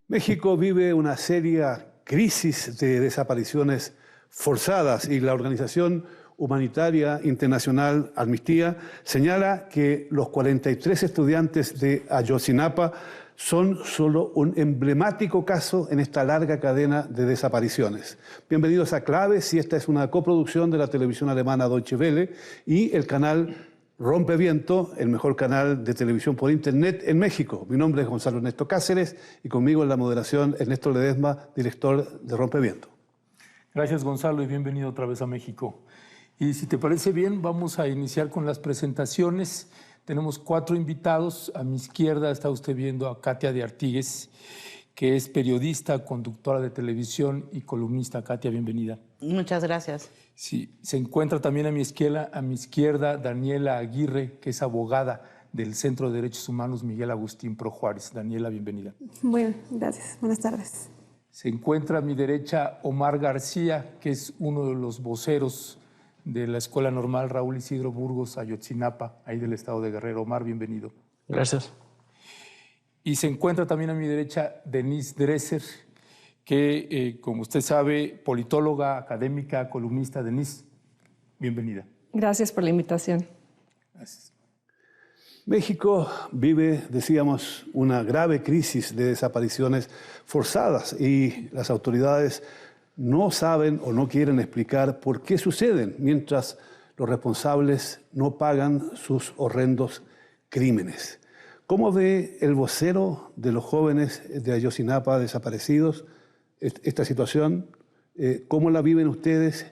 México vive una seria crisis de desapariciones forzadas y la Organización Humanitaria Internacional Amnistía señala que los 43 estudiantes de Ayotzinapa son solo un emblemático caso en esta larga cadena de desapariciones. Bienvenidos a Claves, y esta es una coproducción de la televisión alemana Deutsche Welle y el canal Rompeviento, el mejor canal de televisión por internet en México. Mi nombre es Gonzalo Ernesto Cáceres y conmigo en la moderación Ernesto Ledesma, director de Rompeviento. Gracias, Gonzalo, y bienvenido otra vez a México. Y si te parece bien, vamos a iniciar con las presentaciones. Tenemos 4 invitados. A mi izquierda está usted viendo a Katia de Artigues, que es periodista, conductora de televisión y columnista. Katia, bienvenida. Muchas gracias. Sí, se encuentra también a mi izquierda Daniela Aguirre, que es abogada del Centro de Derechos Humanos Miguel Agustín Pro Juárez. Daniela, bienvenida. Bueno, gracias. Buenas tardes. Se encuentra a mi derecha Omar García, que es uno de los voceros de la Escuela Normal Raúl Isidro Burgos Ayotzinapa, ahí del estado de Guerrero. Omar, bienvenido. Gracias. Y se encuentra también a mi derecha Denise Dresser, que, como usted sabe, politóloga, académica, columnista. Denise, bienvenida. Gracias por la invitación. Gracias. México vive, decíamos, una grave crisis de desapariciones forzadas y las autoridades no saben o no quieren explicar por qué suceden mientras los responsables no pagan sus horrendos crímenes. ¿Cómo ve el vocero de los jóvenes de Ayotzinapa desaparecidos esta situación? ¿Cómo la viven ustedes?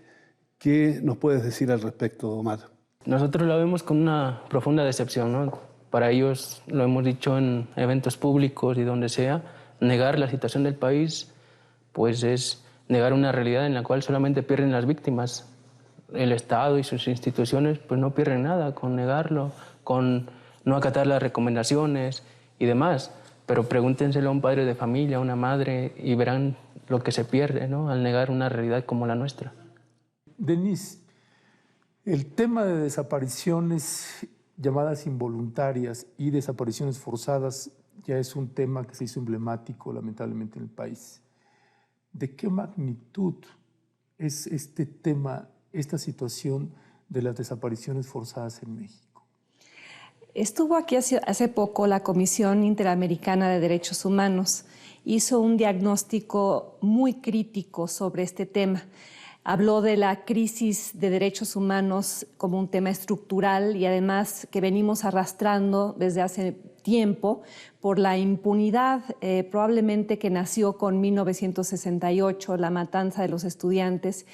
¿Qué nos puedes decir al respecto, Omar? Nosotros la vemos con una profunda decepción, ¿no? Para ellos, lo hemos dicho en eventos públicos y donde sea, negar la situación del país pues es negar una realidad en la cual solamente pierden las víctimas. El Estado y sus instituciones pues no pierden nada con negarlo, con no acatar las recomendaciones y demás. Pero pregúntenselo a un padre de familia, a una madre, y verán lo que se pierde, ¿no?, al negar una realidad como la nuestra. Denise, el tema de desapariciones llamadas involuntarias y desapariciones forzadas ya es un tema que se hizo emblemático, lamentablemente, en el país. ¿De qué magnitud es este tema, esta situación de las desapariciones forzadas en México? Estuvo aquí hace poco la Comisión Interamericana de Derechos Humanos. Hizo un diagnóstico muy crítico sobre este tema. Habló de la crisis de derechos humanos como un tema estructural y además que venimos arrastrando desde hace tiempo por la impunidad, probablemente que nació con 1968, la matanza de los estudiantes,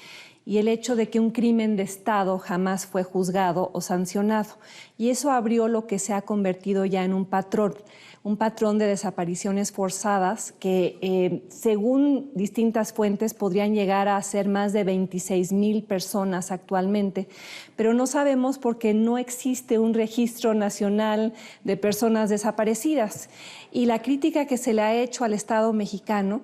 y el hecho de que un crimen de Estado jamás fue juzgado o sancionado. Y eso abrió lo que se ha convertido ya en un patrón de desapariciones forzadas que, según distintas fuentes, podrían llegar a ser más de 26,000 personas actualmente. Pero no sabemos porque no existe un registro nacional de personas desaparecidas. Y la crítica que se le ha hecho al Estado mexicano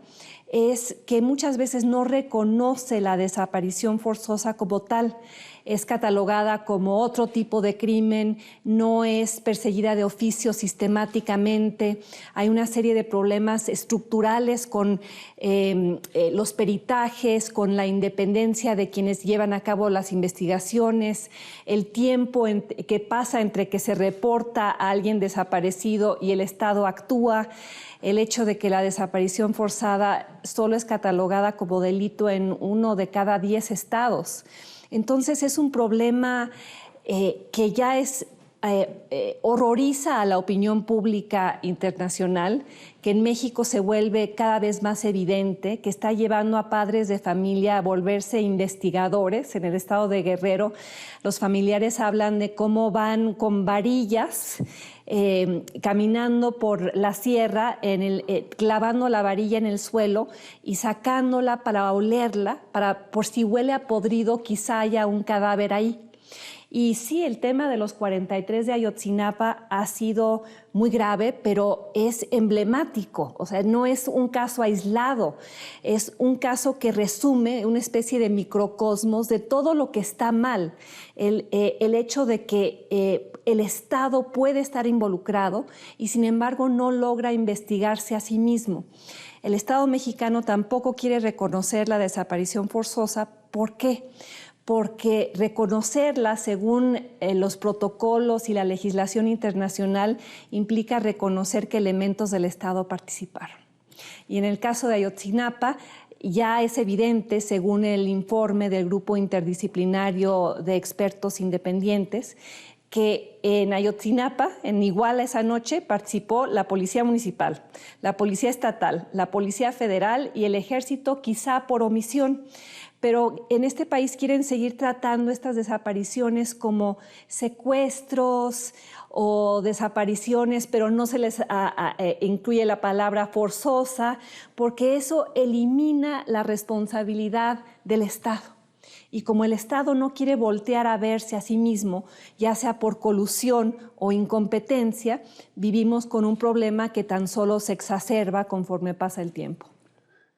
es que muchas veces no reconoce la desaparición forzosa como tal. Es catalogada como otro tipo de crimen, no es perseguida de oficio sistemáticamente. Hay una serie de problemas estructurales con los peritajes, con la independencia de quienes llevan a cabo las investigaciones, el tiempo que pasa entre que se reporta a alguien desaparecido y el Estado actúa. El hecho de que la desaparición forzada solo es catalogada como delito en 1 de cada 10 estados. Entonces es un problema que ya horroriza a la opinión pública internacional, que en México se vuelve cada vez más evidente, que está llevando a padres de familia a volverse investigadores. En el estado de Guerrero, los familiares hablan de cómo van con varillas, caminando por la sierra, clavando la varilla en el suelo y sacándola para olerla, por si huele a podrido, quizá haya un cadáver ahí. Y sí, el tema de los 43 de Ayotzinapa ha sido muy grave, pero es emblemático, o sea, no es un caso aislado, es un caso que resume una especie de microcosmos de todo lo que está mal, el hecho de que el Estado puede estar involucrado y sin embargo no logra investigarse a sí mismo. El Estado mexicano tampoco quiere reconocer la desaparición forzosa. ¿Por qué? Porque reconocerla según los protocolos y la legislación internacional implica reconocer que elementos del Estado participaron. Y en el caso de Ayotzinapa ya es evidente, según el informe del Grupo Interdisciplinario de Expertos Independientes, que en Ayotzinapa, en Iguala esa noche, participó la Policía Municipal, la Policía Estatal, la Policía Federal y el Ejército, quizá por omisión. Pero en este país quieren seguir tratando estas desapariciones como secuestros o desapariciones, pero no se les incluye la palabra forzosa, porque eso elimina la responsabilidad del Estado. Y como el Estado no quiere voltear a verse a sí mismo, ya sea por colusión o incompetencia, vivimos con un problema que tan solo se exacerba conforme pasa el tiempo.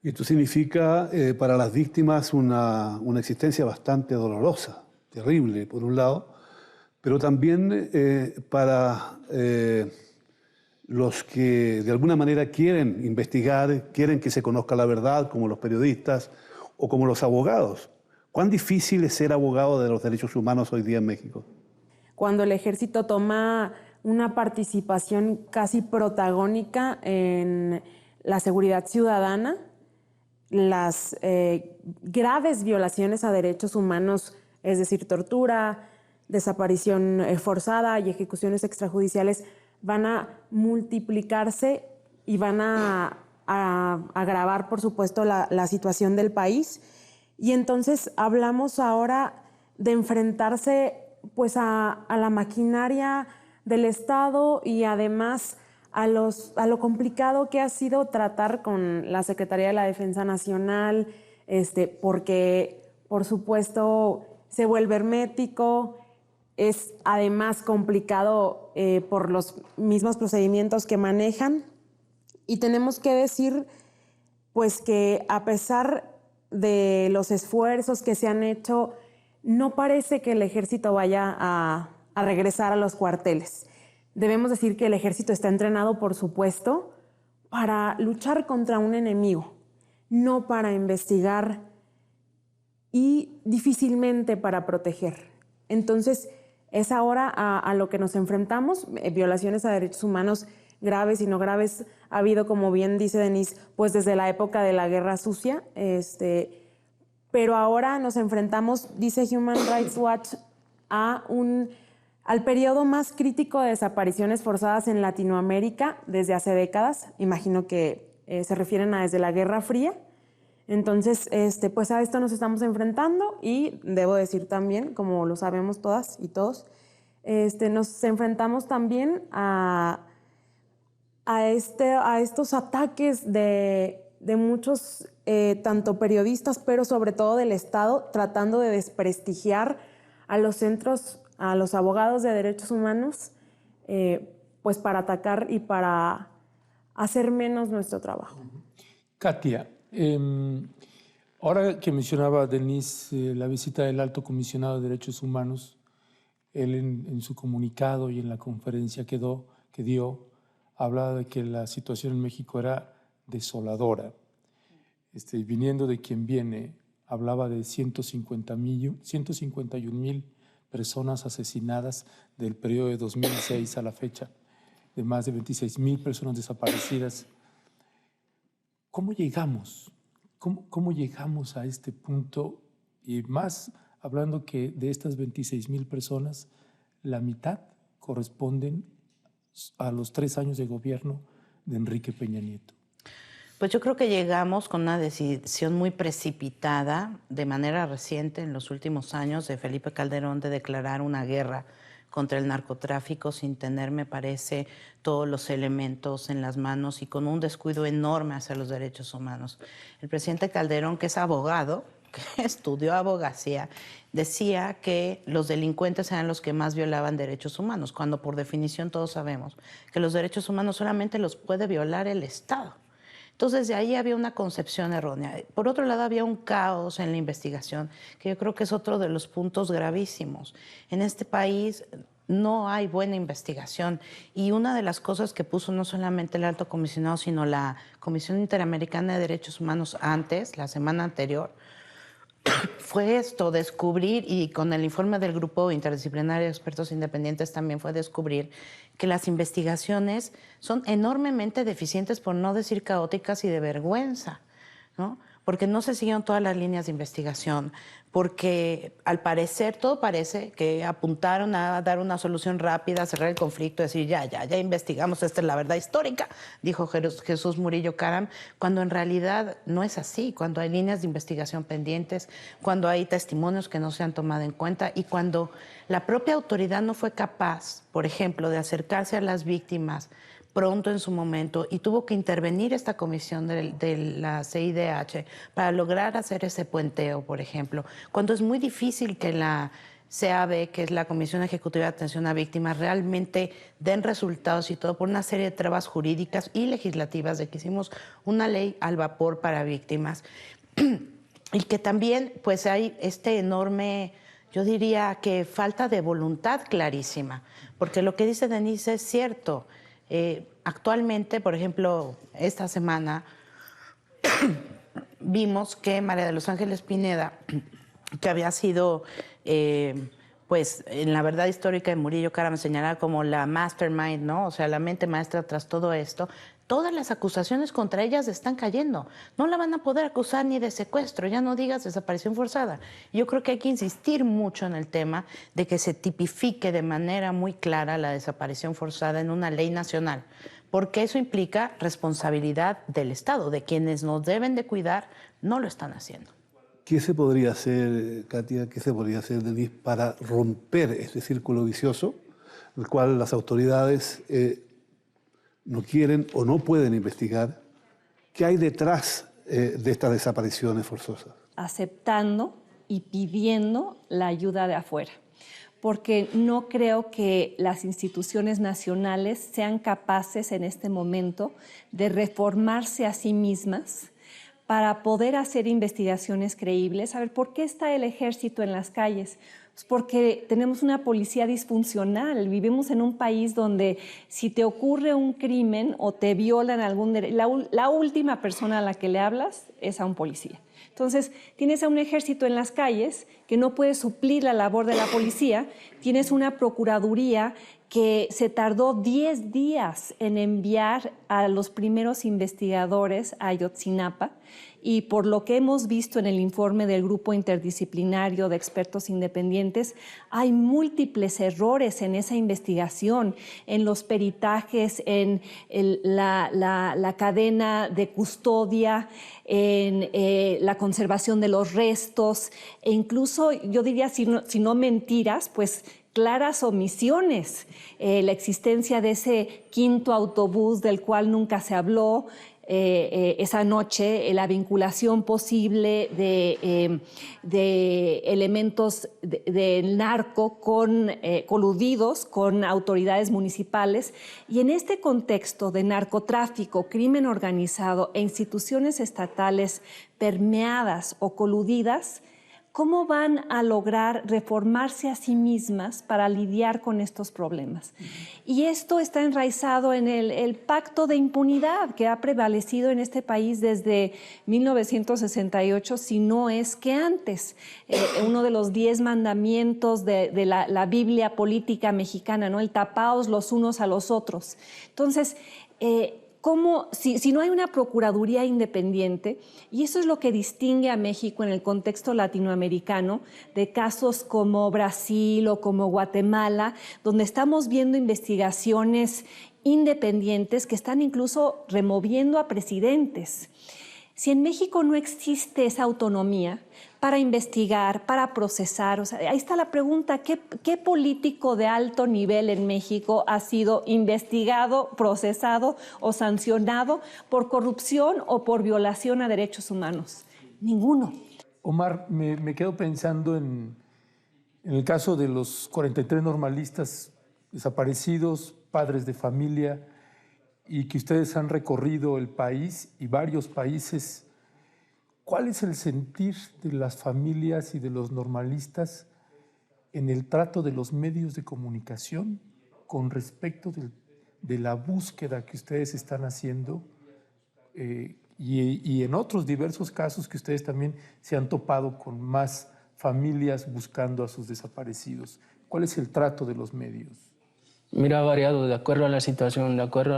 Y esto significa para las víctimas una existencia bastante dolorosa, terrible por un lado, pero también para los que de alguna manera quieren investigar, quieren que se conozca la verdad, como los periodistas o como los abogados. ¿Cuán difícil es ser abogado de los derechos humanos hoy día en México? Cuando el ejército toma una participación casi protagónica en la seguridad ciudadana, las graves violaciones a derechos humanos, es decir, tortura, desaparición forzada y ejecuciones extrajudiciales, van a multiplicarse y van a agravar, por supuesto, la situación del país. Y entonces hablamos ahora de enfrentarse pues a la maquinaria del Estado y además a lo complicado que ha sido tratar con la Secretaría de la Defensa Nacional, porque por supuesto se vuelve hermético, es además complicado por los mismos procedimientos que manejan, y tenemos que decir pues que a pesar de los esfuerzos que se han hecho, no parece que el ejército vaya a regresar a los cuarteles. Debemos decir que el ejército está entrenado, por supuesto, para luchar contra un enemigo, no para investigar y difícilmente para proteger. Entonces, es ahora a lo que nos enfrentamos, violaciones a derechos humanos graves y no graves. Ha habido, como bien dice Denise, pues desde la época de la Guerra Sucia, pero ahora nos enfrentamos, dice Human Rights Watch, al periodo más crítico de desapariciones forzadas en Latinoamérica desde hace décadas. Imagino que se refieren a desde la Guerra Fría. Entonces, pues a esto nos estamos enfrentando, y debo decir también, como lo sabemos todas y todos, nos enfrentamos también a estos ataques de muchos, tanto periodistas, pero sobre todo del Estado, tratando de desprestigiar a los centros, a los abogados de derechos humanos, pues para atacar y para hacer menos nuestro trabajo. Katia, ahora que mencionaba Denise la visita del Alto Comisionado de Derechos Humanos, él en su comunicado y en la conferencia que dio, hablaba de que la situación en México era desoladora. Viniendo de quien viene, hablaba de 151,000 personas asesinadas del periodo de 2006 a la fecha, de más de 26,000 personas desaparecidas. ¿Cómo llegamos? ¿Cómo llegamos a este punto? Y más hablando que de estas 26,000 personas, la mitad corresponden a los 3 años de gobierno de Enrique Peña Nieto. Pues yo creo que llegamos con una decisión muy precipitada de manera reciente en los últimos años de Felipe Calderón de declarar una guerra contra el narcotráfico sin tener, me parece, todos los elementos en las manos y con un descuido enorme hacia los derechos humanos. El presidente Calderón, que es abogado, que estudió abogacía, decía que los delincuentes eran los que más violaban derechos humanos, cuando por definición todos sabemos que los derechos humanos solamente los puede violar el Estado. Entonces, de ahí había una concepción errónea. Por otro lado, había un caos en la investigación, que yo creo que es otro de los puntos gravísimos. En este país no hay buena investigación. Y una de las cosas que puso no solamente el Alto Comisionado, sino la Comisión Interamericana de Derechos Humanos antes, la semana anterior, fue esto, descubrir, y con el informe del Grupo Interdisciplinario de Expertos Independientes también fue descubrir que las investigaciones son enormemente deficientes, por no decir caóticas y de vergüenza, ¿no? Porque no se siguieron todas las líneas de investigación, porque al parecer, todo parece que apuntaron a dar una solución rápida, a cerrar el conflicto, decir ya investigamos, esta es la verdad histórica, dijo Jesús Murillo Caram, cuando en realidad no es así, cuando hay líneas de investigación pendientes, cuando hay testimonios que no se han tomado en cuenta y cuando la propia autoridad no fue capaz, por ejemplo, de acercarse a las víctimas pronto en su momento, y tuvo que intervenir esta comisión de la CIDH para lograr hacer ese puenteo, por ejemplo, cuando es muy difícil que la CAB, que es la Comisión Ejecutiva de Atención a Víctimas, realmente den resultados y todo por una serie de trabas jurídicas y legislativas de que hicimos una ley al vapor para víctimas. Y que también pues hay este enorme, yo diría que falta de voluntad clarísima, porque lo que dice Denise es cierto. Actualmente, por ejemplo, esta semana vimos que María de los Ángeles Pineda, que había sido, pues, en la verdad histórica de Murillo Caram señalada como la mastermind, ¿no? O sea, la mente maestra tras todo esto, todas las acusaciones contra ellas están cayendo. No la van a poder acusar ni de secuestro, ya no digas desaparición forzada. Yo creo que hay que insistir mucho en el tema de que se tipifique de manera muy clara la desaparición forzada en una ley nacional, porque eso implica responsabilidad del Estado, de quienes nos deben de cuidar, no lo están haciendo. ¿Qué se podría hacer, Katia, qué se podría hacer, Denise, para romper este círculo vicioso, el cual las autoridades no quieren o no pueden investigar? ¿Qué hay detrás de estas desapariciones forzosas? Aceptando y pidiendo la ayuda de afuera, porque no creo que las instituciones nacionales sean capaces en este momento de reformarse a sí mismas para poder hacer investigaciones creíbles. A ver, ¿por qué está el ejército en las calles? Pues porque tenemos una policía disfuncional. Vivimos en un país donde si te ocurre un crimen o te violan algún derecho, la última persona a la que le hablas es a un policía. Entonces, tienes a un ejército en las calles que no puede suplir la labor de la policía, tienes una procuraduría que se tardó 10 días en enviar a los primeros investigadores a Ayotzinapa, y por lo que hemos visto en el informe del Grupo Interdisciplinario de Expertos Independientes, hay múltiples errores en esa investigación, en los peritajes, en la cadena de custodia, en la conservación de los restos, e incluso, yo diría, si no mentiras, pues claras omisiones, la existencia de ese quinto autobús del cual nunca se habló, esa noche, la vinculación posible de elementos del narco coludidos con autoridades municipales. Y en este contexto de narcotráfico, crimen organizado e instituciones estatales permeadas o coludidas, ¿cómo van a lograr reformarse a sí mismas para lidiar con estos problemas? Y esto está enraizado en el pacto de impunidad que ha prevalecido en este país desde 1968, si no es que antes. Uno de los 10 mandamientos de la Biblia política mexicana, ¿no? El tapaos los unos a los otros. Entonces, si no hay una procuraduría independiente, y eso es lo que distingue a México en el contexto latinoamericano de casos como Brasil o como Guatemala, donde estamos viendo investigaciones independientes que están incluso removiendo a presidentes. Si en México no existe esa autonomía para investigar, para procesar, o sea, ahí está la pregunta, ¿qué político de alto nivel en México ha sido investigado, procesado o sancionado por corrupción o por violación a derechos humanos? Ninguno. Omar, me quedo pensando en el caso de los 43 normalistas desaparecidos, padres de familia, y que ustedes han recorrido el país y varios países. ¿Cuál es el sentir de las familias y de los normalistas en el trato de los medios de comunicación con respecto de la búsqueda que ustedes están haciendo y en otros diversos casos que ustedes también se han topado con más familias buscando a sus desaparecidos? ¿Cuál es el trato de los medios? Mira, ha variado de acuerdo a la situación, de acuerdo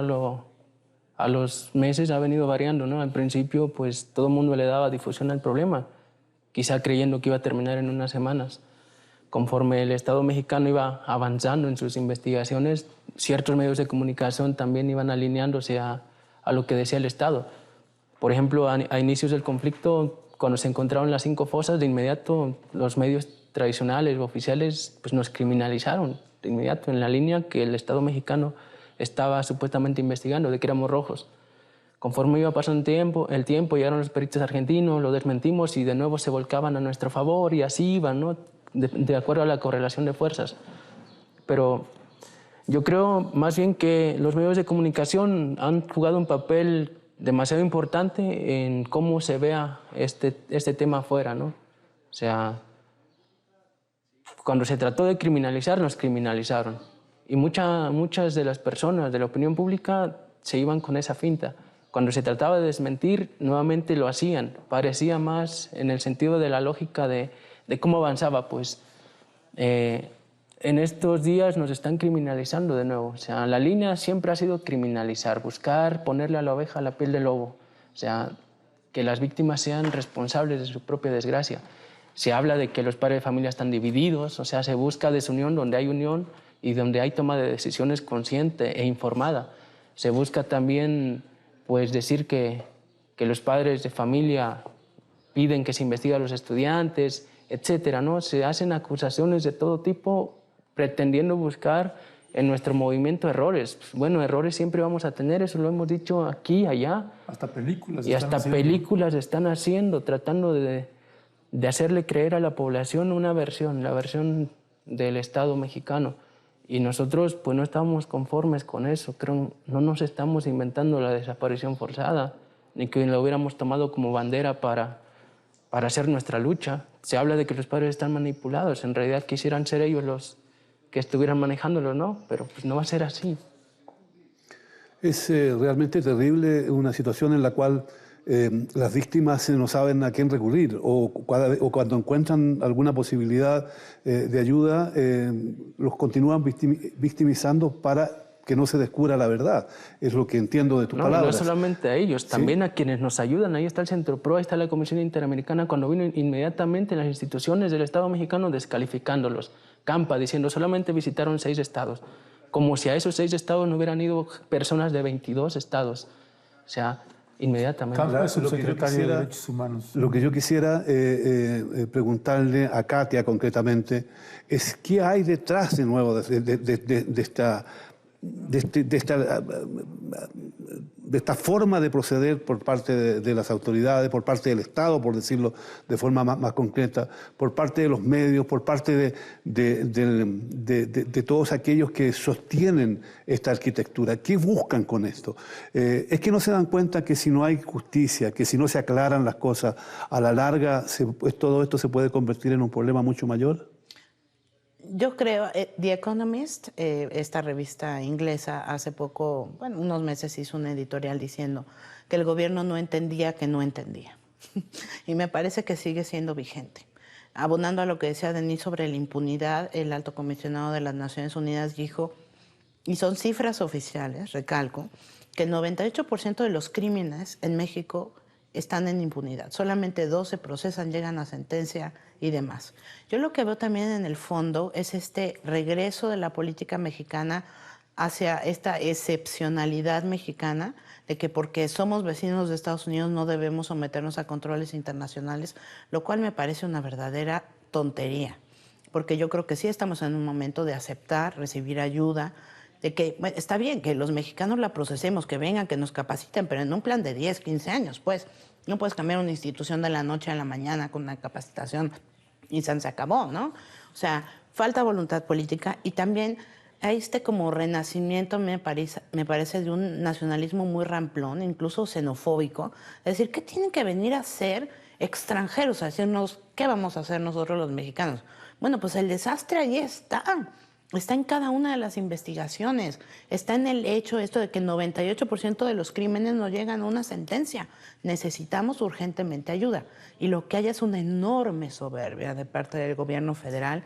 a los meses ha venido variando, ¿no? Al principio, pues todo el mundo le daba difusión al problema, quizá creyendo que iba a terminar en unas semanas. Conforme el Estado mexicano iba avanzando en sus investigaciones, ciertos medios de comunicación también iban alineándose a lo que decía el Estado. Por ejemplo, a inicios del conflicto, cuando se encontraron las 5 fosas, de inmediato los medios tradicionales o oficiales pues nos criminalizaron de inmediato en la línea que el Estado mexicano estaba supuestamente investigando, de que éramos rojos. Conforme iba pasando el tiempo, llegaron los peritos argentinos, lo desmentimos y de nuevo se volcaban a nuestro favor y así iban, ¿no? De acuerdo a la correlación de fuerzas. Pero yo creo más bien que los medios de comunicación han jugado un papel demasiado importante en cómo se vea este tema afuera, ¿no? O sea, cuando se trató de criminalizar, nos criminalizaron. Y muchas de las personas de la opinión pública se iban con esa finta. Cuando se trataba de desmentir, nuevamente lo hacían. Parecía más en el sentido de la lógica de cómo avanzaba. Pues en estos días nos están criminalizando de nuevo. O sea, la línea siempre ha sido criminalizar, buscar ponerle a la oveja la piel del lobo. O sea, que las víctimas sean responsables de su propia desgracia. Se habla de que los padres de familia están divididos, o sea, se busca desunión donde hay unión y donde hay toma de decisiones consciente e informada. Se busca también pues, decir que los padres de familia piden que se investigue a los estudiantes, etcétera, ¿no? Se hacen acusaciones de todo tipo pretendiendo buscar en nuestro movimiento errores. Bueno, errores siempre vamos a tener, eso lo hemos dicho aquí, allá. Hasta películas. Y hasta películas están haciendo, tratando de hacerle creer a la población una versión, la versión del Estado mexicano. Y nosotros pues no estamos conformes con eso, creo, no nos estamos inventando la desaparición forzada, ni que la hubiéramos tomado como bandera para hacer nuestra lucha. Se habla de que los padres están manipulados, en realidad quisieran ser ellos los que estuvieran manejándolo, ¿no? Pero pues no va a ser así. Es realmente terrible una situación en la cual las víctimas no saben a quién recurrir o cuando encuentran alguna posibilidad de ayuda, los continúan victimizando para que no se descubra la verdad. Es lo que entiendo de tus palabras. No solamente a ellos, también a quienes nos ayudan. Ahí está el Centro PRO, ahí está la Comisión Interamericana, cuando vino inmediatamente las instituciones del Estado mexicano descalificándolos. Campa diciendo solamente visitaron 6 estados, como si a esos 6 estados no hubieran ido personas de 22 estados. O sea, inmediatamente. Campa es subsecretario de Derechos Humanos. Lo que yo quisiera preguntarle a Katia concretamente es qué hay detrás de nuevo de esta forma de proceder por parte de las autoridades, por parte del Estado, por decirlo de forma más concreta, por parte de los medios, por parte de todos aquellos que sostienen esta arquitectura. ¿Qué buscan con esto? ¿Es que no se dan cuenta que si no hay justicia, que si no se aclaran las cosas, a la larga todo esto se puede convertir en un problema mucho mayor? Yo creo, The Economist, esta revista inglesa, hace poco, bueno, unos meses hizo un editorial diciendo que el gobierno no entendía que no entendía. Y me parece que sigue siendo vigente. Abonando a lo que decía Denis sobre la impunidad, el alto comisionado de las Naciones Unidas dijo, y son cifras oficiales, recalco, que el 98% de los crímenes en México están en impunidad. Solamente 2 se procesan, llegan a sentencia y demás. Yo lo que veo también en el fondo es este regreso de la política mexicana hacia esta excepcionalidad mexicana de que porque somos vecinos de Estados Unidos no debemos someternos a controles internacionales, lo cual me parece una verdadera tontería, porque yo creo que sí estamos en un momento de aceptar, recibir ayuda, de que bueno, está bien que los mexicanos la procesemos, que vengan, que nos capaciten, pero en un plan de 10, 15 años, pues. No puedes cambiar una institución de la noche a la mañana con una capacitación y se acabó, ¿no? O sea, falta voluntad política y también hay como renacimiento, me parece, de un nacionalismo muy ramplón, incluso xenofóbico. Es decir, ¿qué tienen que venir a hacer extranjeros a decirnos qué vamos a hacer nosotros los mexicanos? Bueno, pues el desastre ahí está. Está en cada una de las investigaciones, está en el hecho esto de que el 98% de los crímenes no llegan a una sentencia. Necesitamos urgentemente ayuda. Y lo que hay es una enorme soberbia de parte del gobierno federal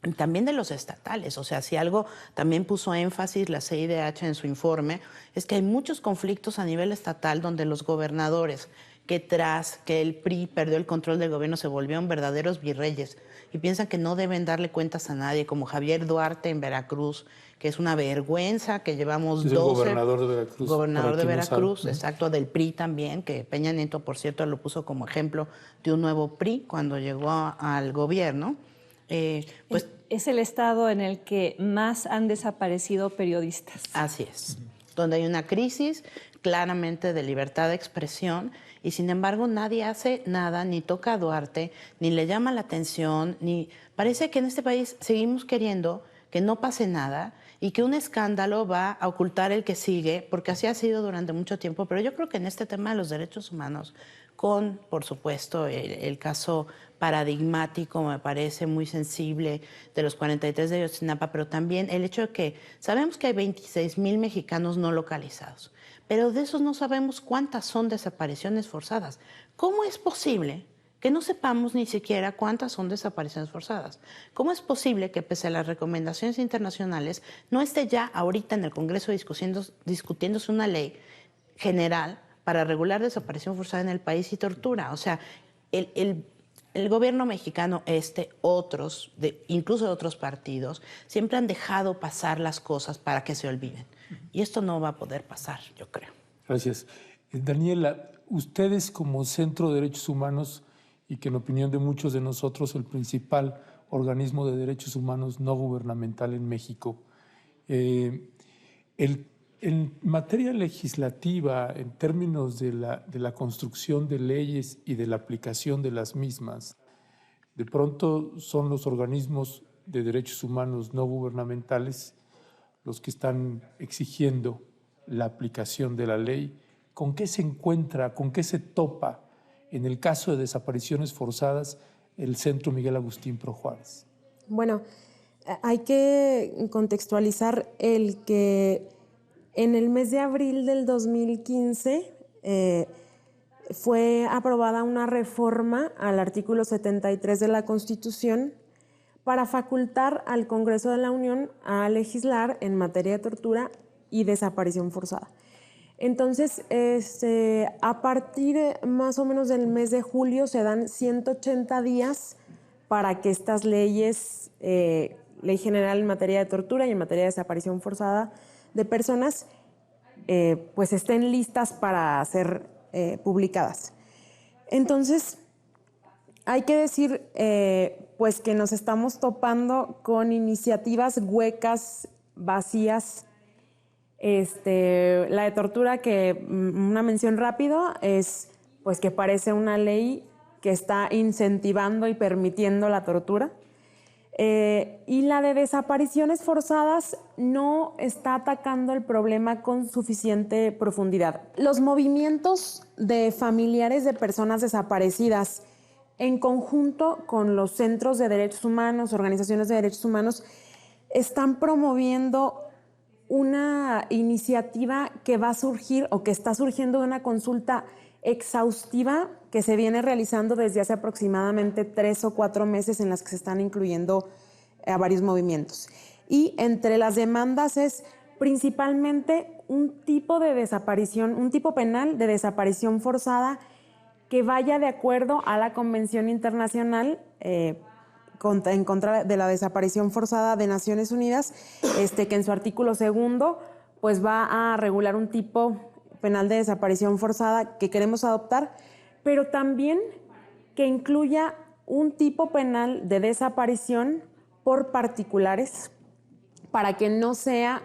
y también de los estatales. O sea, si algo también puso énfasis la CIDH en su informe, es que hay muchos conflictos a nivel estatal donde los gobernadores, que tras que el PRI perdió el control del gobierno, se volvieron verdaderos virreyes y piensan que no deben darle cuentas a nadie, como Javier Duarte en Veracruz, que es una vergüenza que llevamos 12... gobernador de Veracruz. Gobernador de Veracruz, exacto, del PRI también, que Peña Nieto, por cierto, lo puso como ejemplo de un nuevo PRI cuando llegó al gobierno. Pues es el estado en el que más han desaparecido periodistas. Así es, donde hay una crisis claramente de libertad de expresión y sin embargo nadie hace nada, ni toca a Duarte, ni le llama la atención, ni parece que en este país seguimos queriendo que no pase nada y que un escándalo va a ocultar el que sigue, porque así ha sido durante mucho tiempo. Pero yo creo que en este tema de los derechos humanos, con, por supuesto, el caso paradigmático, me parece muy sensible, de los 43 de Ayotzinapa, pero también el hecho de que sabemos que hay 26,000 mexicanos no localizados, pero de esos no sabemos cuántas son desapariciones forzadas. ¿Cómo es posible que no sepamos ni siquiera cuántas son desapariciones forzadas? ¿Cómo es posible que pese a las recomendaciones internacionales no esté ya ahorita en el Congreso discutiéndose una ley general para regular desaparición forzada en el país y tortura? O sea, el gobierno mexicano, otros, incluso de otros partidos, siempre han dejado pasar las cosas para que se olviden. Y esto no va a poder pasar, yo creo. Gracias. Daniela, ustedes como Centro de Derechos Humanos, y que en opinión de muchos de nosotros el principal organismo de derechos humanos no gubernamental en México, en materia legislativa, en términos de la construcción de leyes y de la aplicación de las mismas, de pronto son los organismos de derechos humanos no gubernamentales los que están exigiendo la aplicación de la ley. ¿Con qué se encuentra, con qué se topa en el caso de desapariciones forzadas el Centro Miguel Agustín Pro Juárez? Bueno, hay que contextualizar el que en el mes de abril del 2015 fue aprobada una reforma al artículo 73 de la Constitución para facultar al Congreso de la Unión a legislar en materia de tortura y desaparición forzada. Entonces, a partir más o menos del mes de julio se dan 180 días para que estas leyes, ley general en materia de tortura y en materia de desaparición forzada de personas, pues estén listas para ser publicadas. Entonces, hay que decir pues que nos estamos topando con iniciativas huecas, vacías. La de tortura, que una mención rápido, es pues que parece una ley que está incentivando y permitiendo la tortura. Y la de desapariciones forzadas no está atacando el problema con suficiente profundidad. Los movimientos de familiares de personas desaparecidas, en conjunto con los centros de derechos humanos, organizaciones de derechos humanos, están promoviendo una iniciativa que va a surgir o que está surgiendo de una consulta exhaustiva que se viene realizando desde hace aproximadamente 3 o 4 meses, en las que se están incluyendo a varios movimientos. Y entre las demandas es principalmente un tipo de desaparición, un tipo penal de desaparición forzada que vaya de acuerdo a la Convención Internacional en contra de la desaparición forzada de Naciones Unidas, que en su artículo 2 pues va a regular un tipo penal de desaparición forzada que queremos adoptar, pero también que incluya un tipo penal de desaparición por particulares, para que no sea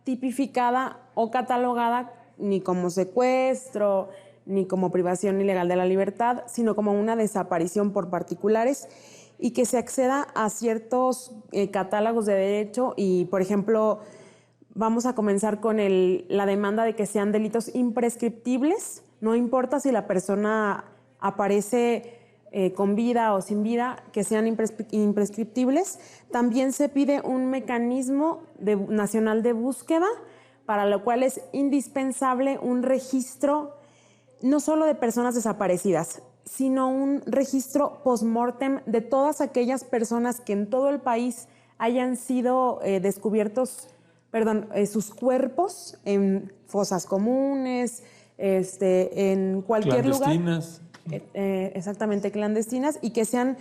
tipificada o catalogada ni como secuestro, ni como privación ilegal de la libertad, sino como una desaparición por particulares y que se acceda a ciertos catálogos de derecho y, por ejemplo, vamos a comenzar con la demanda de que sean delitos imprescriptibles. No importa si la persona aparece con vida o sin vida, que sean imprescriptibles. También se pide un mecanismo nacional de búsqueda, para lo cual es indispensable un registro no solo de personas desaparecidas, sino un registro post-mortem de todas aquellas personas que en todo el país hayan sido descubiertos, sus cuerpos en fosas comunes, en cualquier clandestinas. lugar. Exactamente, clandestinas, y que sean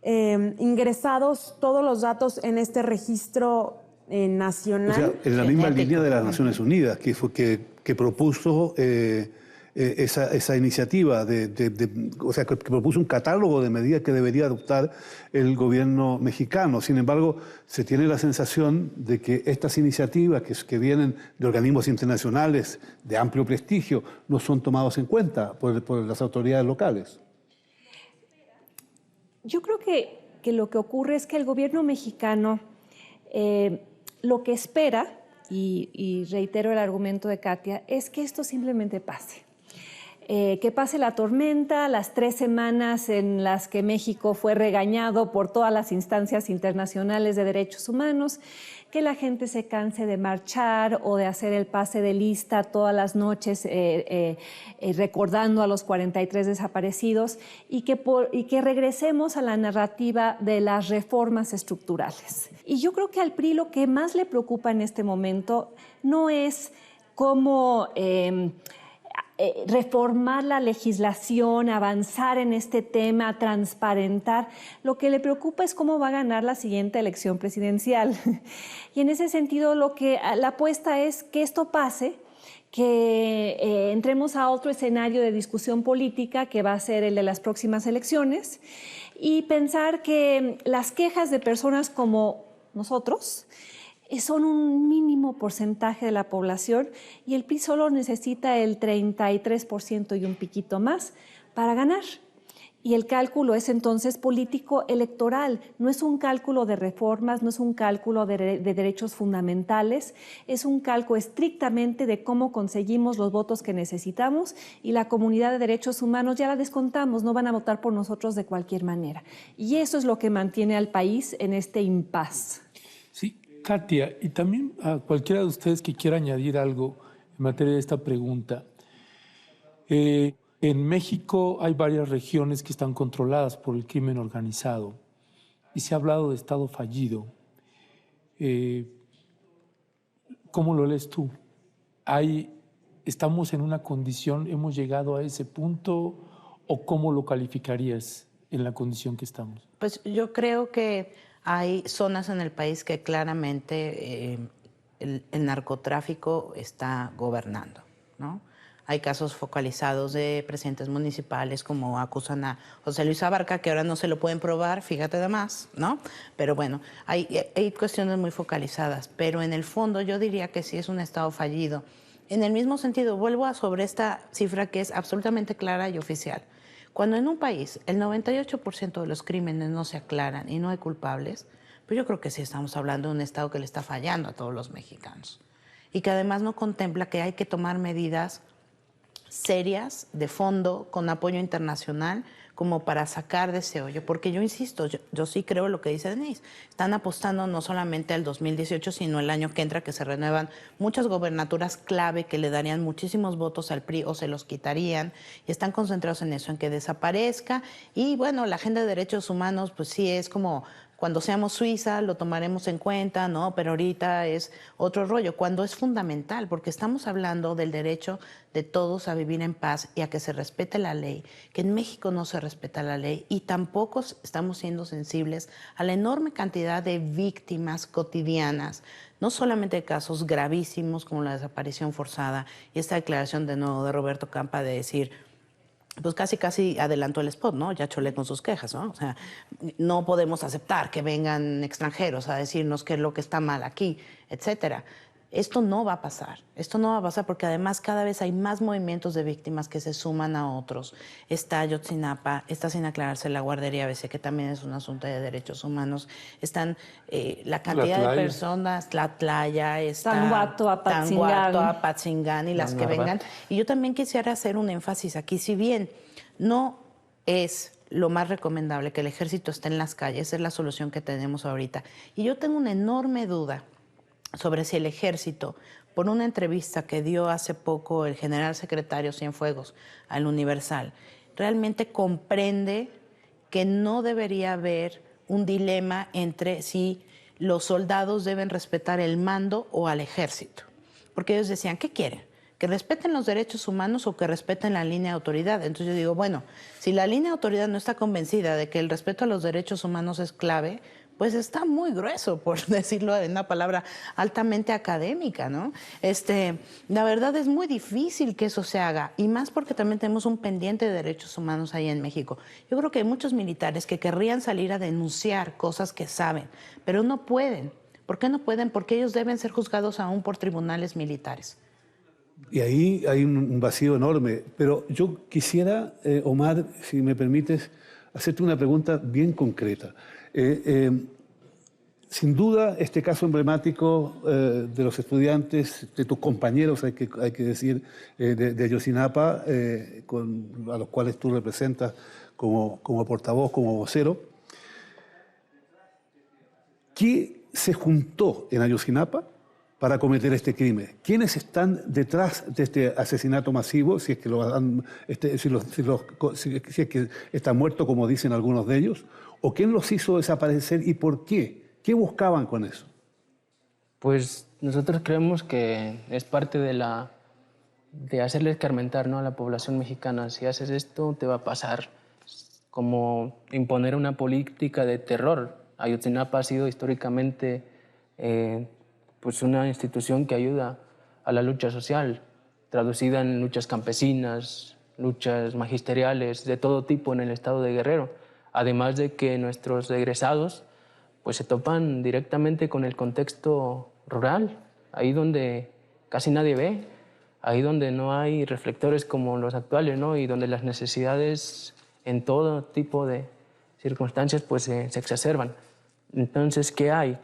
ingresados todos los datos en este registro nacional. O sea, en la misma línea de las Naciones Unidas, que propuso esa iniciativa, o sea, que propuso un catálogo de medidas que debería adoptar el gobierno mexicano. Sin embargo, se tiene la sensación de que estas iniciativas que vienen de organismos internacionales de amplio prestigio no son tomados en cuenta por las autoridades locales. Yo creo que lo que ocurre es que el gobierno mexicano lo que espera, y reitero el argumento de Katia, es que esto simplemente pase. Que pase la tormenta, las 3 semanas en las que México fue regañado por todas las instancias internacionales de derechos humanos, que la gente se canse de marchar o de hacer el pase de lista todas las noches recordando a los 43 desaparecidos y que regresemos a la narrativa de las reformas estructurales. Y yo creo que al PRI lo que más le preocupa en este momento no es cómo reformar la legislación, avanzar en este tema, transparentar. Lo que le preocupa es cómo va a ganar la siguiente elección presidencial. Y en ese sentido, la apuesta es que esto pase, que entremos a otro escenario de discusión política que va a ser el de las próximas elecciones y pensar que las quejas de personas como nosotros son un mínimo porcentaje de la población y el PRI solo necesita el 33% y un piquito más para ganar. Y el cálculo es entonces político electoral, no es un cálculo de reformas, no es un cálculo de derechos fundamentales, es un cálculo estrictamente de cómo conseguimos los votos que necesitamos y la comunidad de derechos humanos ya la descontamos, no van a votar por nosotros de cualquier manera. Y eso es lo que mantiene al país en este impas. Sí, Katia, y también a cualquiera de ustedes que quiera añadir algo en materia de esta pregunta. En México hay varias regiones que están controladas por el crimen organizado y se ha hablado de Estado fallido. ¿Cómo lo lees tú? ¿Estamos en una condición, hemos llegado a ese punto o cómo lo calificarías en la condición que estamos? Pues yo creo que hay zonas en el país que claramente el narcotráfico está gobernando, ¿no? Hay casos focalizados de presidentes municipales como acusan a José Luis Abarca, que ahora no se lo pueden probar, fíjate de más, ¿no? Pero bueno, hay cuestiones muy focalizadas, pero en el fondo yo diría que sí es un Estado fallido. En el mismo sentido, vuelvo sobre esta cifra que es absolutamente clara y oficial. Cuando en un país el 98% de los crímenes no se aclaran y no hay culpables, pues yo creo que sí estamos hablando de un Estado que le está fallando a todos los mexicanos y que además no contempla que hay que tomar medidas serias, de fondo, con apoyo internacional, como para sacar de ese hoyo. Porque yo insisto, yo sí creo lo que dice Denise. Están apostando no solamente al 2018, sino el año que entra, que se renuevan muchas gobernaturas clave que le darían muchísimos votos al PRI o se los quitarían. Y están concentrados en eso, en que desaparezca. Y bueno, la agenda de derechos humanos, pues sí es como cuando seamos Suiza lo tomaremos en cuenta, ¿no? Pero ahorita es otro rollo, cuando es fundamental, porque estamos hablando del derecho de todos a vivir en paz y a que se respete la ley, que en México no se respeta la ley y tampoco estamos siendo sensibles a la enorme cantidad de víctimas cotidianas, no solamente de casos gravísimos como la desaparición forzada y esta declaración de nuevo de Roberto Campa de decir, pues casi adelantó el spot, ¿no? Ya chole con sus quejas, ¿no? O sea, no podemos aceptar que vengan extranjeros a decirnos qué es lo que está mal aquí, etcétera. Esto no va a pasar. Esto no va a pasar porque además cada vez hay más movimientos de víctimas que se suman a otros. Está Ayotzinapa, está sin aclararse la guardería ABC, que también es un asunto de derechos humanos. Están la cantidad de personas, Tlatlaya, está Tanguato, Apatzingán y las que vengan. Y yo también quisiera hacer un énfasis aquí. Si bien no es lo más recomendable que el ejército esté en las calles, es la solución que tenemos ahorita. Y yo tengo una enorme duda sobre si el ejército, por una entrevista que dio hace poco el general secretario Cienfuegos al Universal, realmente comprende que no debería haber un dilema entre si los soldados deben respetar el mando o al ejército. Porque ellos decían, ¿qué quieren? ¿Que respeten los derechos humanos o que respeten la línea de autoridad? Entonces yo digo, bueno, si la línea de autoridad no está convencida de que el respeto a los derechos humanos es clave, pues está muy grueso, por decirlo en una palabra altamente académica, ¿no? La verdad es muy difícil que eso se haga, y más porque también tenemos un pendiente de derechos humanos ahí en México. Yo creo que hay muchos militares que querrían salir a denunciar cosas que saben, pero no pueden. ¿Por qué no pueden? Porque ellos deben ser juzgados aún por tribunales militares. Y ahí hay un vacío enorme. Pero yo quisiera, Omar, si me permites, hacerte una pregunta bien concreta. Sin duda, este caso emblemático de los estudiantes, de tus compañeros, hay que decir, de Ayotzinapa, a los cuales tú representas como portavoz, como vocero, ¿qué se juntó en Ayotzinapa para cometer este crimen? ¿Quiénes están detrás de este asesinato masivo? Si es que si es que está muerto, como dicen algunos de ellos, ¿o quién los hizo desaparecer y por qué? ¿Qué buscaban con eso? Pues nosotros creemos que es parte de hacerle escarmentar, ¿no?, a la población mexicana. Si haces esto, te va a pasar. Como imponer una política de terror. Ayotzinapa ha sido históricamente pues una institución que ayuda a la lucha social, traducida en luchas campesinas, luchas magisteriales, de todo tipo en el estado de Guerrero. Además de que nuestros egresados pues se topan directamente con el contexto rural, ahí donde casi nadie ve, ahí donde no hay reflectores como los actuales, ¿no?, y donde las necesidades en todo tipo de circunstancias pues se exacerban. Entonces, ¿qué hay?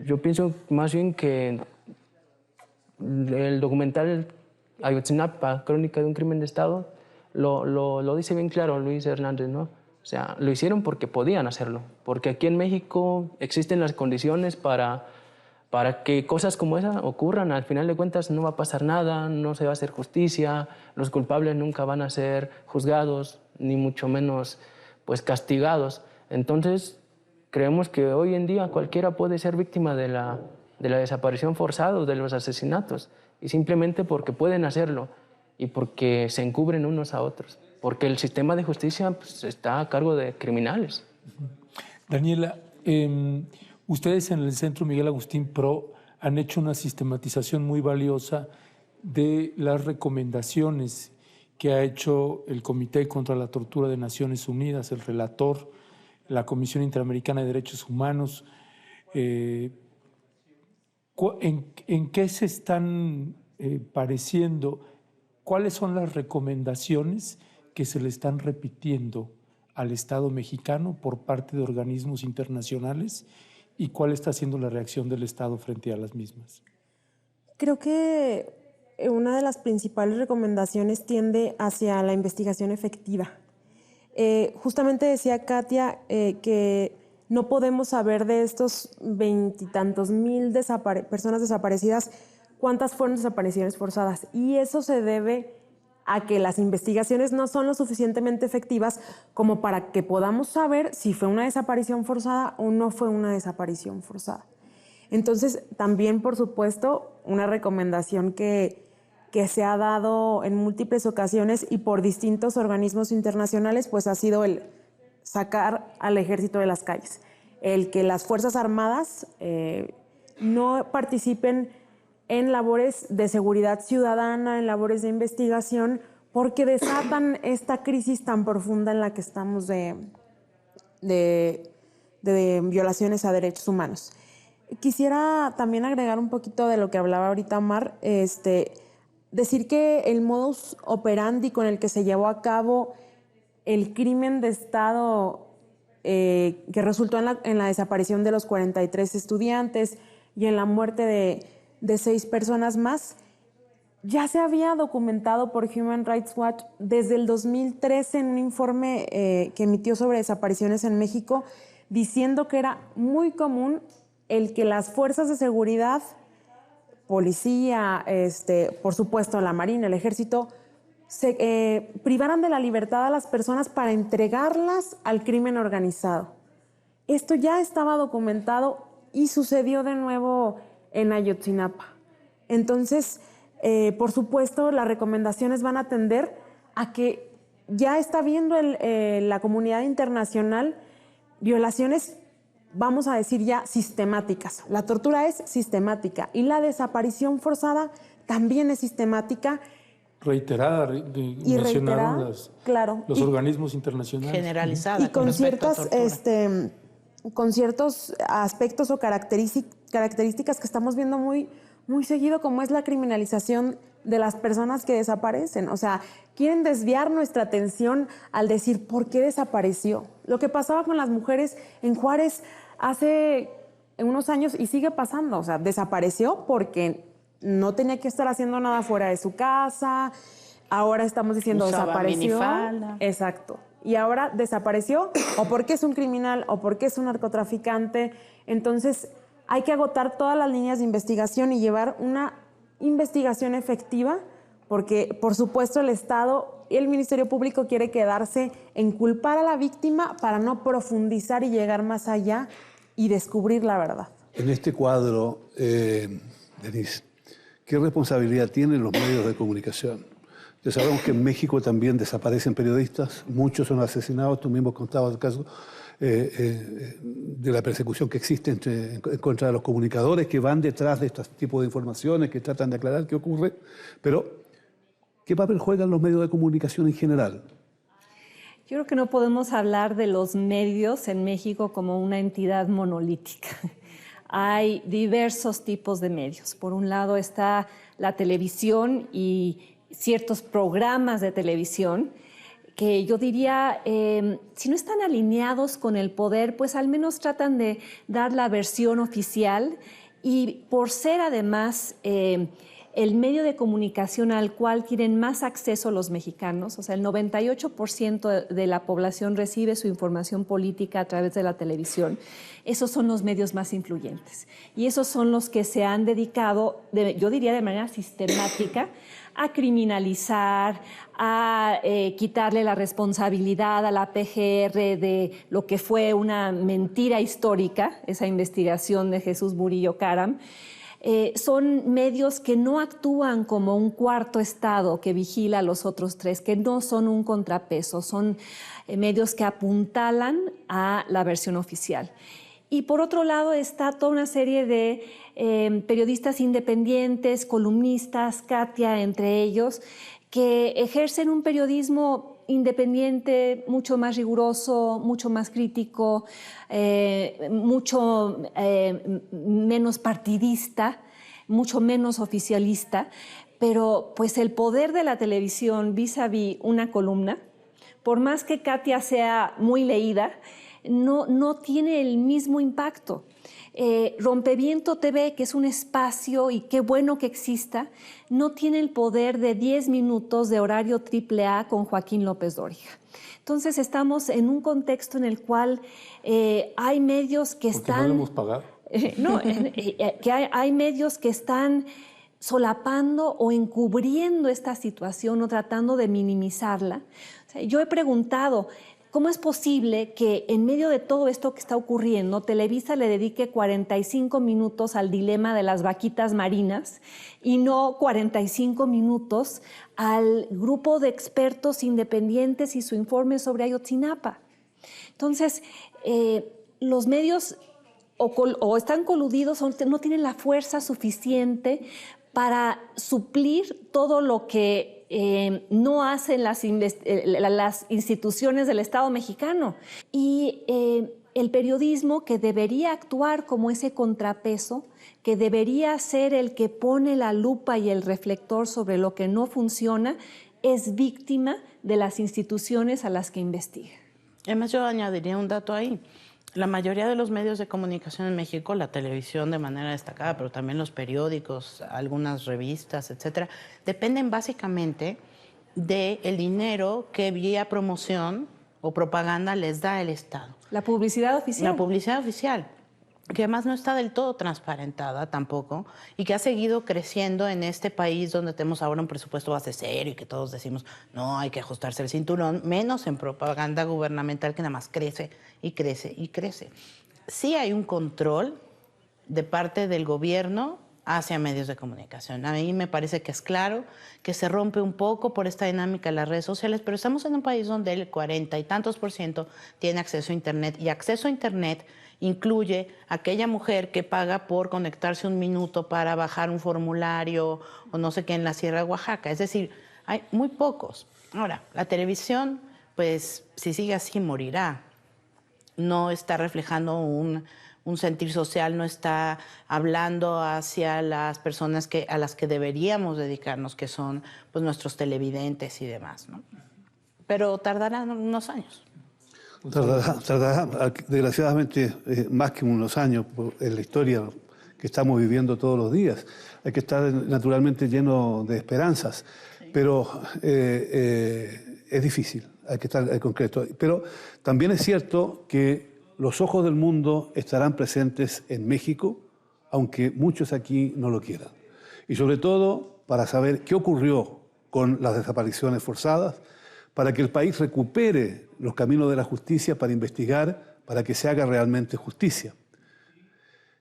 Yo pienso más bien que el documental Ayotzinapa, Crónica de un crimen de Estado, lo dice bien claro Luis Hernández, ¿no? O sea, lo hicieron porque podían hacerlo, porque aquí en México existen las condiciones para que cosas como esa ocurran. Al final de cuentas no va a pasar nada, no se va a hacer justicia, los culpables nunca van a ser juzgados, ni mucho menos pues castigados. Entonces, creemos que hoy en día cualquiera puede ser víctima de la desaparición forzada o de los asesinatos, y simplemente porque pueden hacerlo y porque se encubren unos a otros, porque el sistema de justicia pues, está a cargo de criminales. Daniela, ustedes en el Centro Miguel Agustín Pro han hecho una sistematización muy valiosa de las recomendaciones que ha hecho el Comité contra la Tortura de Naciones Unidas, el relator, la Comisión Interamericana de Derechos Humanos. ¿En qué se están pareciendo? ¿Cuáles son las recomendaciones que se le están repitiendo al Estado mexicano por parte de organismos internacionales y cuál está siendo la reacción del Estado frente a las mismas? Creo que una de las principales recomendaciones tiende hacia la investigación efectiva. Justamente decía Katia que no podemos saber de estos 20 y tantos mil personas desaparecidas cuántas fueron desapariciones forzadas, y eso se debe a que las investigaciones no son lo suficientemente efectivas como para que podamos saber si fue una desaparición forzada o no fue una desaparición forzada. Entonces, también, por supuesto, una recomendación que se ha dado en múltiples ocasiones y por distintos organismos internacionales, pues ha sido el sacar al ejército de las calles, el que las Fuerzas Armadas no participen en labores de seguridad ciudadana, en labores de investigación, porque desatan esta crisis tan profunda en la que estamos de violaciones a derechos humanos. Quisiera también agregar un poquito de lo que hablaba ahorita Omar, decir que el modus operandi con el que se llevó a cabo el crimen de Estado que resultó en la desaparición de los 43 estudiantes y en la muerte de 6 personas más, ya se había documentado por Human Rights Watch desde el 2013 en un informe que emitió sobre desapariciones en México, diciendo que era muy común el que las fuerzas de seguridad, policía, por supuesto la Marina, el Ejército, se privaran de la libertad a las personas para entregarlas al crimen organizado. Esto ya estaba documentado y sucedió de nuevo en Ayotzinapa. Entonces, por supuesto, las recomendaciones van a tender a que ya está viendo la comunidad internacional violaciones, vamos a decir ya, sistemáticas. La tortura es sistemática y la desaparición forzada también es sistemática. Reiterada, mencionaron claro, los organismos internacionales. Generalizada. Y con ciertos aspectos o características que estamos viendo muy seguido, como es la criminalización de las personas que desaparecen. O sea, quieren desviar nuestra atención al decir ¿por qué desapareció? Lo que pasaba con las mujeres en Juárez hace unos años y sigue pasando. O sea, desapareció porque no tenía que estar haciendo nada fuera de su casa. Ahora estamos diciendo desapareció. Minifalda. Exacto. Y ahora desapareció o porque es un criminal o porque es un narcotraficante. Entonces, hay que agotar todas las líneas de investigación y llevar una investigación efectiva, porque, por supuesto, el Estado y el Ministerio Público quiere quedarse en culpar a la víctima para no profundizar y llegar más allá y descubrir la verdad. En este cuadro, Denise, ¿qué responsabilidad tienen los medios de comunicación? Ya sabemos que en México también desaparecen periodistas, muchos son asesinados, tú mismo contabas el caso de la persecución que existe en contra de los comunicadores que van detrás de este tipo de informaciones, que tratan de aclarar qué ocurre, pero ¿qué papel juegan los medios de comunicación en general? Yo creo que no podemos hablar de los medios en México como una entidad monolítica. Hay diversos tipos de medios. Por un lado está la televisión y ciertos programas de televisión que yo diría, si no están alineados con el poder, pues al menos tratan de dar la versión oficial y por ser además el medio de comunicación al cual tienen más acceso los mexicanos, o sea, el 98% de la población recibe su información política a través de la televisión. Esos son los medios más influyentes y esos son los que se han dedicado, yo diría de manera sistemática, a criminalizar, a quitarle la responsabilidad a la PGR de lo que fue una mentira histórica, esa investigación de Jesús Murillo Caram. Son medios que no actúan como un cuarto estado que vigila a los otros tres, que no son un contrapeso, son medios que apuntalan a la versión oficial. Y por otro lado está toda una serie de periodistas independientes, columnistas, Katia entre ellos, que ejercen un periodismo independiente, mucho más riguroso, mucho más crítico, mucho menos partidista, mucho menos oficialista, pero pues el poder de la televisión vis-a-vis una columna, por más que Katia sea muy leída, no tiene el mismo impacto. Rompeviento TV, que es un espacio y qué bueno que exista, no tiene el poder de 10 minutos de horario AAA con Joaquín López Dóriga. Entonces estamos en un contexto en el cual hay medios que ¿Porque están... no lo hemos pagado? Que hay medios que están solapando o encubriendo esta situación o tratando de minimizarla. O sea, yo he preguntado, ¿cómo es posible que en medio de todo esto que está ocurriendo, Televisa le dedique 45 minutos al dilema de las vaquitas marinas y no 45 minutos al grupo de expertos independientes y su informe sobre Ayotzinapa? Entonces, los medios o están coludidos o no tienen la fuerza suficiente para suplir todo lo que no hacen las instituciones del Estado mexicano. Y el periodismo, que debería actuar como ese contrapeso, que debería ser el que pone la lupa y el reflector sobre lo que no funciona, es víctima de las instituciones a las que investiga. Además, yo añadiría un dato ahí. La mayoría de los medios de comunicación en México, la televisión de manera destacada, pero también los periódicos, algunas revistas, etcétera, dependen básicamente del dinero que vía promoción o propaganda les da el Estado. La publicidad oficial. La publicidad oficial, que además no está del todo transparentada tampoco y que ha seguido creciendo en este país donde tenemos ahora un presupuesto base cero y que todos decimos, no, hay que ajustarse el cinturón, menos en propaganda gubernamental que nada más crece y crece y crece. Sí hay un control de parte del gobierno hacia medios de comunicación. A mí me parece que es claro que se rompe un poco por esta dinámica de las redes sociales, pero estamos en un país donde el 40 y tantos % tiene acceso a Internet, y acceso a Internet incluye a aquella mujer que paga por conectarse un minuto para bajar un formulario o no sé qué en la Sierra de Oaxaca. Es decir, hay muy pocos. Ahora, la televisión, pues si sigue así, morirá. No está reflejando un sentir social, no está hablando hacia las personas a las que deberíamos dedicarnos, que son pues nuestros televidentes y demás, ¿no? Pero tardarán unos años. Tardará, desgraciadamente, más que unos años en la historia que estamos viviendo todos los días. Hay que estar naturalmente lleno de esperanzas, pero es difícil, hay que estar concreto. Pero también es cierto que los ojos del mundo estarán presentes en México, aunque muchos aquí no lo quieran. Y sobre todo para saber qué ocurrió con las desapariciones forzadas, para que el país recupere los caminos de la justicia para investigar, para que se haga realmente justicia.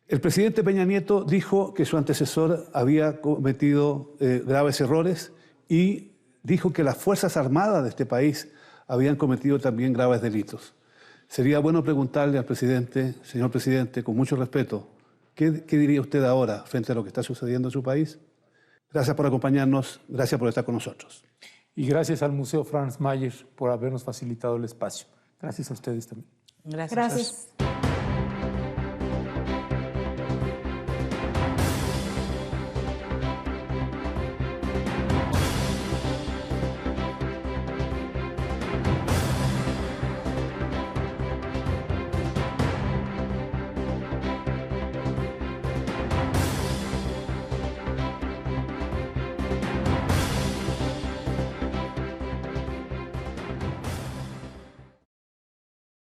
El presidente Peña Nieto dijo que su antecesor había cometido graves errores y dijo que las Fuerzas Armadas de este país habían cometido también graves delitos. Sería bueno preguntarle al presidente, señor presidente, con mucho respeto, ¿qué diría usted ahora frente a lo que está sucediendo en su país? Gracias por acompañarnos, gracias por estar con nosotros. Y gracias al Museo Franz Mayer por habernos facilitado el espacio. Gracias a ustedes también. Gracias. Gracias.